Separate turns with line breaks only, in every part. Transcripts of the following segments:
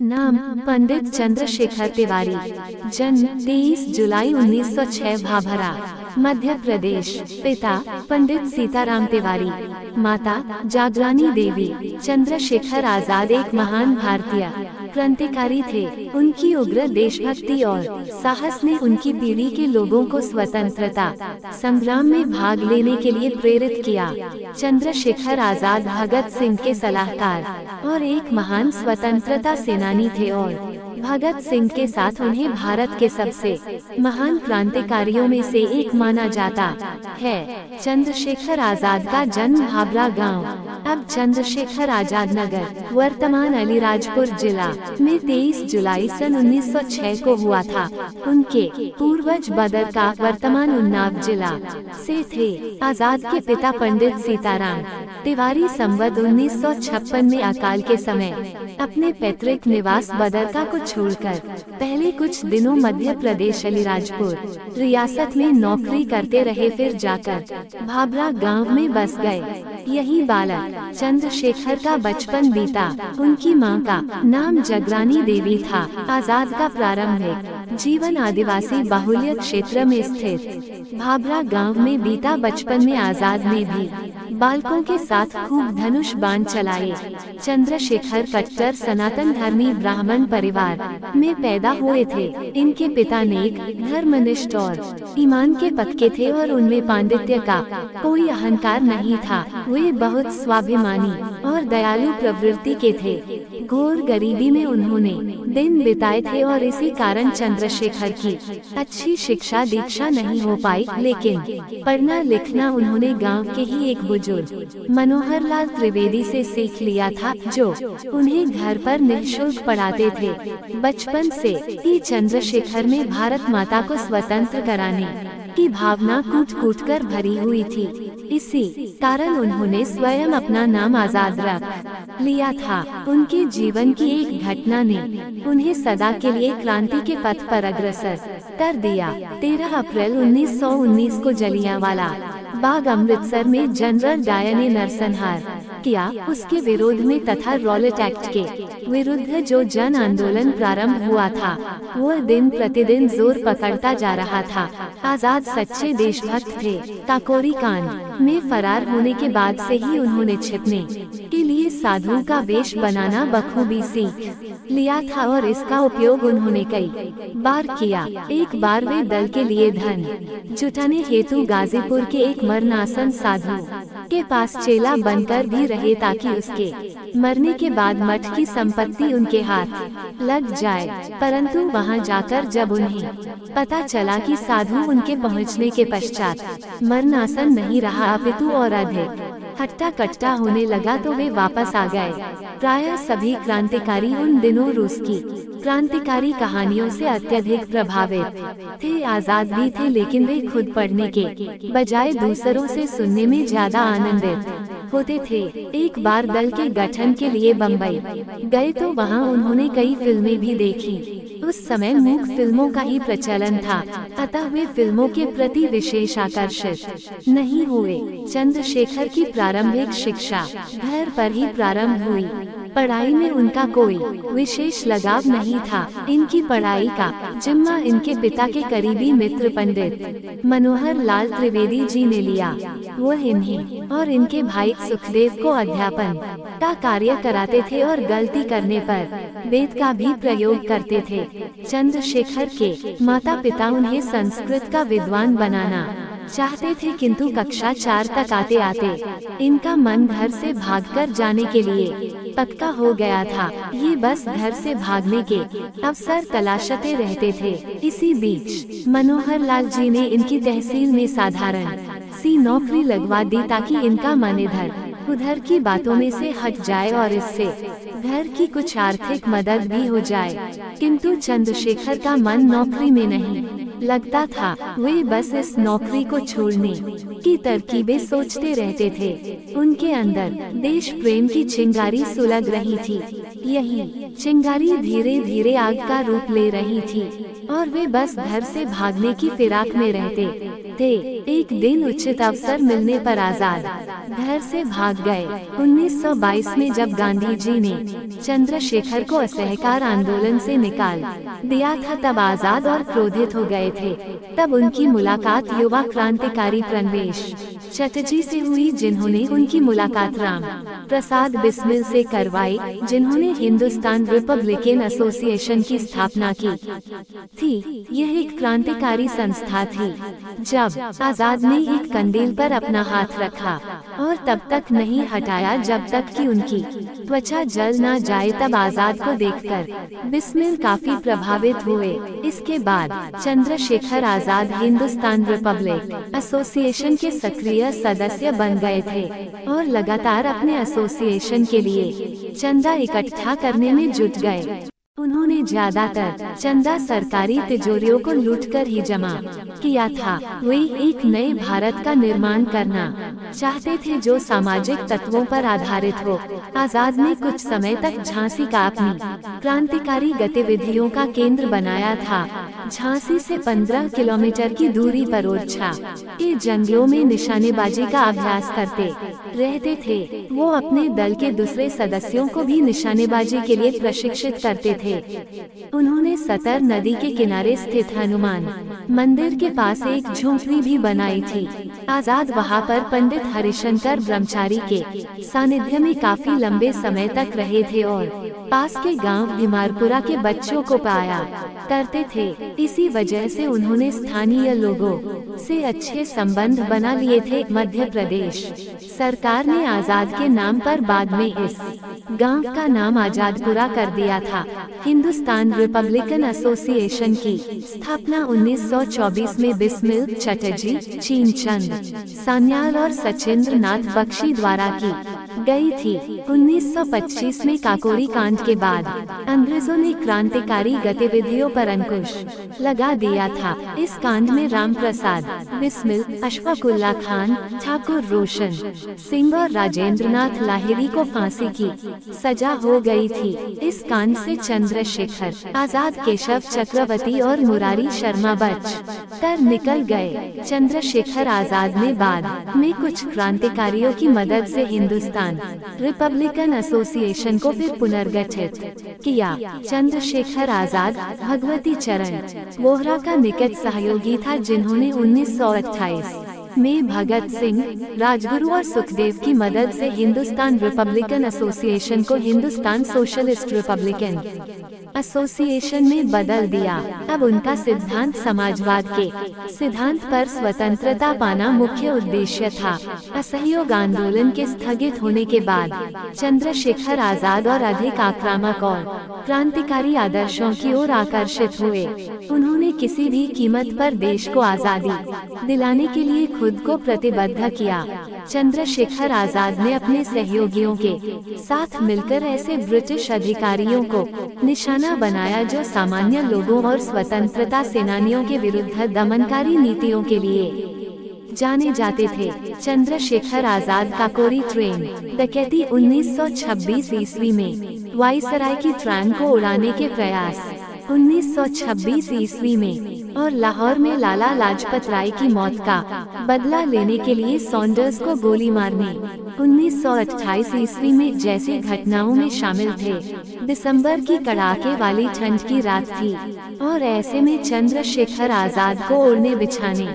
नाम पंडित चंद्रशेखर तिवारी। जन्म 23 जुलाई 1906 भाभरा, मध्य प्रदेश। पिता पंडित सीताराम तिवारी, माता जागरानी देवी। चंद्रशेखर आजाद एक महान भारतीय क्रांतिकारी थे। उनकी उग्र देशभक्ति और साहस ने उनकी पीढ़ी के लोगों को स्वतंत्रता संग्राम में भाग लेने के लिए प्रेरित किया। चंद्रशेखर आजाद भगत सिंह के सलाहकार और एक महान स्वतंत्रता सेनानी थे और भगत सिंह के साथ उन्हें भारत के सबसे महान क्रांतिकारियों में से एक माना जाता है। चंद्रशेखर आजाद का जन्म भाभरा गांव, अब चंद्रशेखर आजाद नगर, वर्तमान अलीराजपुर जिला में 23 जुलाई सन 1906 को हुआ था। उनके पूर्वज बदरका, वर्तमान उन्नाव जिला से थे। आजाद के पिता पंडित सीताराम तिवारी संवत 1956 में अकाल के समय अपने पैतृक निवास बदरका को छोड़कर पहले कुछ दिनों मध्य प्रदेश अलीराजपुर रियासत में नौकरी करते रहे, फिर जाकर भाभरा गांव में बस गए। यही बालक चंद्रशेखर का बचपन बीता। उनकी मां का नाम जागरानी देवी था। आजाद का प्रारंभिक जीवन आदिवासी बाहुल्य क्षेत्र में स्थित भाभरा गांव में बीता। बचपन में आजाद ने भी बालकों के साथ खूब धनुष बाण चलाए। चंद्रशेखर कट्टर सनातन धर्मी ब्राह्मण परिवार में पैदा हुए थे। इनके पिता नेक, धर्मनिष्ठ और ईमान के पक्के थे और उनमें पांडित्य का कोई अहंकार नहीं था। वे बहुत स्वाभिमानी और दयालु प्रवृत्ति के थे। घोर गरीबी में उन्होंने दिन बिताए थे और इसी कारण चंद्रशेखर की अच्छी शिक्षा दीक्षा नहीं हो पाई, लेकिन पढ़ना लिखना उन्होंने गांव के ही एक बुजुर्ग मनोहर लाल त्रिवेदी से सीख लिया था, जो उन्हें घर पर निःशुल्क पढ़ाते थे। बचपन से ही चंद्रशेखर में भारत माता को स्वतंत्र कराने की भावना कूट कूट कर भरी हुई थी। इसी कारण उन्होंने स्वयं अपना नाम आजाद रख लिया था। उनके जीवन की एक घटना ने उन्हें सदा के लिए क्रांति के पथ पर अग्रसर कर दिया। 13 अप्रैल 1919 को जलियांवाला बाग अमृतसर में जनरल डायर ने नरसंहार किया। उसके विरोध में तथा रॉलेट एक्ट के विरुद्ध जो जन आंदोलन प्रारंभ हुआ था, वह दिन प्रतिदिन जोर पकड़ता जा रहा था। आजाद सच्चे देशभक्त थे। काकोरी कांड में फरार होने के बाद से ही उन्होंने छिपने के लिए साधु का वेश बनाना बखूबी सीख लिया था और इसका उपयोग उन्होंने कई बार किया। एक बार वे दल के लिए धन जुटाने हेतु गाजीपुर के एक मरणासन साधु के पास चेला बनकर भी रहे, ताकि उसके मरने के बाद मठ की संपत्ति उनके हाथ लग जाए। परंतु वहां जाकर जब उन्हें पता चला कि साधु उनके पहुंचने के पश्चात मरणासन नहीं रहा अपितु और अधिक हट्टा कट्टा होने लगा, तो वे वापस आ गए। प्रायः सभी क्रांतिकारी उन दिनों रूस की क्रांतिकारी कहानियों से अत्यधिक प्रभावित थे। आजाद भी थे, लेकिन वे खुद पढ़ने के बजाय दूसरों से सुनने में ज्यादा आनंदित होते थे। एक बार दल के गठन के लिए बम्बई गए तो वहां उन्होंने कई फिल्में भी देखी। उस समय मूक फिल्मों का ही प्रचलन था, अतः वे फिल्मों के प्रति विशेष आकर्षित नहीं हुए। चंद्रशेखर की प्रारंभिक शिक्षा घर पर ही प्रारंभ हुई। पढ़ाई में उनका कोई विशेष लगाव नहीं था। इनकी पढ़ाई का जिम्मा इनके पिता के करीबी मित्र पंडित मनोहर लाल त्रिवेदी जी ने लिया। वह इन्हें और इनके भाई सुखदेव को अध्यापन का कार्य कराते थे और गलती करने पर वेद का भी प्रयोग करते थे। चंद्रशेखर के माता पिता उन्हें संस्कृत का विद्वान बनाना चाहते थे, किंतु कक्षा 4 तक आते आते इनका मन घर से भागकर जाने के लिए पक्का हो गया था। ये बस घर से भागने के अवसर तलाशते रहते थे। इसी बीच मनोहर लाल जी ने इनकी तहसील में साधारण सी नौकरी लगवा दी, ताकि इनका मन इधर उधर की बातों में से हट जाए और इससे घर की कुछ आर्थिक मदद भी हो जाए। किंतु चंद्रशेखर का मन नौकरी में नहीं लगता था। वे बस इस नौकरी को छोड़ने की तरकीबें सोचते रहते थे। उनके अंदर देश प्रेम की चिंगारी सुलग रही थी। यही चिंगारी धीरे धीरे आग का रूप ले रही थी और वे बस घर से भागने की फिराक में रहते थे। एक दिन उचित अवसर मिलने पर आजाद घर से भाग गए। 1922 में जब गांधी जी ने चंद्रशेखर को असहकार आंदोलन से निकाल दिया था, तब आजाद और क्रोधित हो गए थे। तब उनकी मुलाकात युवा क्रांतिकारी प्रणवेश चटर्जी से हुई, जिन्होंने उनकी मुलाकात राम प्रसाद बिस्मिल से करवाई, जिन्होंने हिंदुस्तान रिपब्लिकन एसोसिएशन की स्थापना की थी। यह एक क्रांतिकारी संस्था थी। जब आजाद ने एक कंदील पर अपना हाथ रखा और तब तक नहीं हटाया जब तक कि उनकी त्वचा जल न जाए, तब आजाद को देखकर बिस्मिल काफी प्रभावित हुए। इसके बाद चंद्रशेखर आजाद हिंदुस्तान रिपब्लिक एसोसिएशन के सक्रिय सदस्य बन गए थे और लगातार अपने एसोसिएशन के लिए चंदा इकट्ठा करने में जुट गए। उन्होंने ज्यादातर चंदा सरकारी तिजोरियों को लूटकर ही जमा किया था। वे एक नए भारत का निर्माण करना चाहते थे जो सामाजिक तत्वों पर आधारित हो। आजाद ने कुछ समय तक झांसी का अपनी क्रांतिकारी गतिविधियों का केंद्र बनाया था। झांसी से 15 किलोमीटर की दूरी पर ओरछा के जंगलों में निशानेबाजी का अभ्यास करते रहते थे। वो अपने दल के दूसरे सदस्यों को भी निशानेबाजी के लिए प्रशिक्षित करते थे। उन्होंने सतर नदी के किनारे स्थित हनुमान मंदिर के पास एक झोंपड़ी भी बनाई थी। आजाद वहां पर पंडित हरिशंकर ब्रह्मचारी के सानिध्य में काफी लंबे समय तक रहे थे और पास के गांव भीमारपुरा के बच्चों को पाया करते थे। इसी वजह से उन्होंने स्थानीय लोगों से अच्छे संबंध बना लिए थे। मध्य प्रदेश सरकार ने आजाद के नाम पर बाद में इस गांव का नाम आजादपुरा कर दिया था। हिंदुस्तान रिपब्लिकन एसोसिएशन की स्थापना 1924 में बिस्मिल चटर्जी, चीनचंद सान्याल और सचिंद्र नाथ बख्शी द्वारा की गई थी। 1925 में काकोरी कांड के बाद अंग्रेजों ने क्रांतिकारी गतिविधियों पर अंकुश लगा दिया था। इस कांड में राम प्रसाद बिस्मिल, अशफाकुल्ला खान, ठाकुर रोशन सिंह और राजेंद्रनाथ लाहिरी को फांसी की सजा हो गई थी। इस कांड से चंद्रशेखर आजाद, केशव चक्रवर्ती और मुरारी शर्मा बच कर निकल गए। चंद्रशेखर आजाद ने बाद में कुछ क्रांतिकारियों की मदद से हिंदुस्तान रिपब्लिकन एसोसिएशन को फिर पुनर्गठित किया। चंद्रशेखर आजाद भगवती चरण वोहरा का निकट सहयोगी था, जिन्होंने 1928 में भगत सिंह, राजगुरु और सुखदेव की मदद से हिंदुस्तान रिपब्लिकन एसोसिएशन को हिंदुस्तान सोशलिस्ट रिपब्लिकन एसोसिएशन में बदल दिया। अब उनका सिद्धांत समाजवाद के सिद्धांत पर स्वतंत्रता पाना मुख्य उद्देश्य था। असहयोग आंदोलन के स्थगित होने के बाद चंद्रशेखर आजाद और अधिक आक्रामक और क्रांतिकारी आदर्शों की ओर आकर्षित हुए। उन्होंने किसी भी कीमत पर देश को आजादी दिलाने के लिए खुद को प्रतिबद्ध किया। चंद्रशेखर आजाद ने अपने सहयोगियों के साथ मिलकर ऐसे ब्रिटिश अधिकारियों को निशाना बनाया जो सामान्य लोगों और स्वतंत्रता सेनानियों के विरुद्ध दमनकारी नीतियों के लिए जाने जाते थे। चंद्रशेखर आजाद काकोरी ट्रेन डकैती 1926 ईस्वी में वायसराय की ट्रेन को उड़ाने के प्रयास 1926 ईस्वी में और लाहौर में लाला लाजपत राय की मौत का बदला लेने के लिए सॉन्डर्स को गोली मारने 1928 ईस्वी में जैसी घटनाओं में शामिल थे। दिसंबर की कड़ाके वाली ठंड की रात थी और ऐसे में चंद्रशेखर आजाद को ओढ़ने बिछाने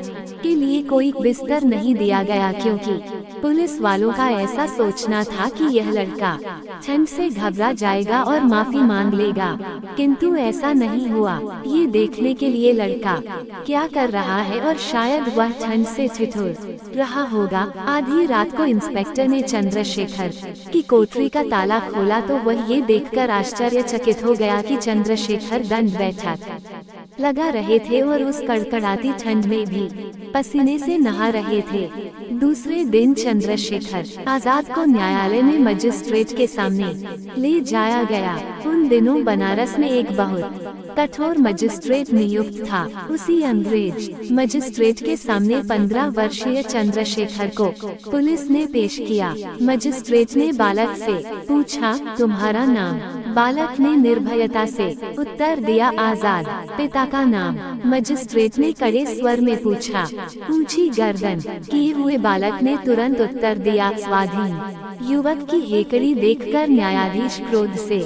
के लिए कोई बिस्तर नहीं दिया गया, क्योंकि पुलिस वालों का ऐसा सोचना था कि यह लड़का ठंड से घबरा जाएगा और माफी मांग लेगा, किंतु ऐसा नहीं हुआ। ये देखने के लिए लड़का क्या कर रहा है और शायद वह ठंड से ठिठुर रहा होगा। आधी रात को इंस्पेक्टर ने चंद्रशेखर की कोठरी का ताला खोला तो वह ये देखकर आश्चर्यचकित हो गया कि चंद्रशेखर दंड बैठक लगा रहे थे और उस कड़कड़ाती ठंड में भी पसीने से नहा रहे थे। दूसरे दिन चंद्रशेखर आजाद को न्यायालय में मजिस्ट्रेट के सामने ले जाया गया। उन दिनों बनारस में एक बहुत कठोर मजिस्ट्रेट नियुक्त था। उसी अंग्रेज मजिस्ट्रेट के सामने 15 वर्षीय चंद्रशेखर को पुलिस ने पेश किया। मजिस्ट्रेट ने बालक से पूछा, तुम्हारा नाम? बालक ने निर्भयता से उत्तर दिया आजाद। पिता का नाम? मजिस्ट्रेट ने कड़े स्वर में पूछा। ऊंची गर्दन किए हुए बालक ने तुरंत उत्तर दिया स्वाधीन। युवक की हेकड़ी देखकर न्यायाधीश क्रोध से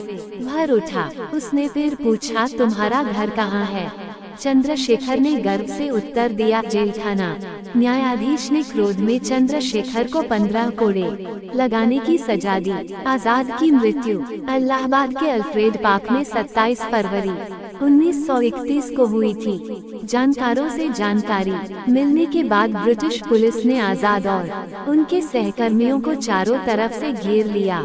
भर उठा। उसने फिर पूछा तुम्हारा घर कहाँ है? चंद्रशेखर ने गर्व से उत्तर दिया जेलखाना। न्यायाधीश ने क्रोध में चंद्रशेखर को 15 कोड़े लगाने की सजा दी। आजाद की मृत्यु इलाहाबाद के अल्फ्रेड पार्क में 27 फरवरी 1931 को हुई थी। जानकारों से जानकारी मिलने के बाद ब्रिटिश पुलिस ने आजाद और उनके सहकर्मियों को चारों तरफ से घेर लिया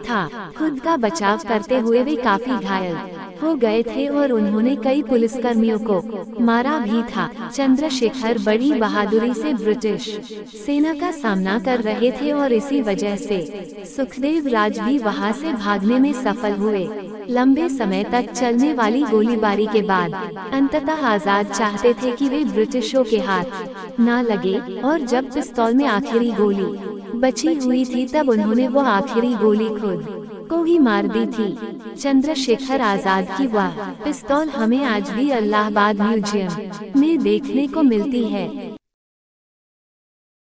था। खुद का बचाव करते हुए वे काफी घायल हो गए थे और उन्होंने कई पुलिसकर्मियों को मारा भी था। चंद्रशेखर बड़ी बहादुरी से ब्रिटिश सेना का सामना कर रहे थे और इसी वजह से सुखदेव राज भी वहां से भागने में सफल हुए। लंबे समय तक चलने वाली गोलीबारी के बाद अंततः आजाद चाहते थे कि वे ब्रिटिशों के हाथ न लगे और जब पिस्तौल में आखिरी गोली बची हुई थी तब उन्होंने वो आखिरी गोली खुद को ही मार दी थी। चंद्रशेखर आजाद की वह पिस्तौल हमें आज भी इलाहाबाद म्यूजियम में देखने को मिलती है।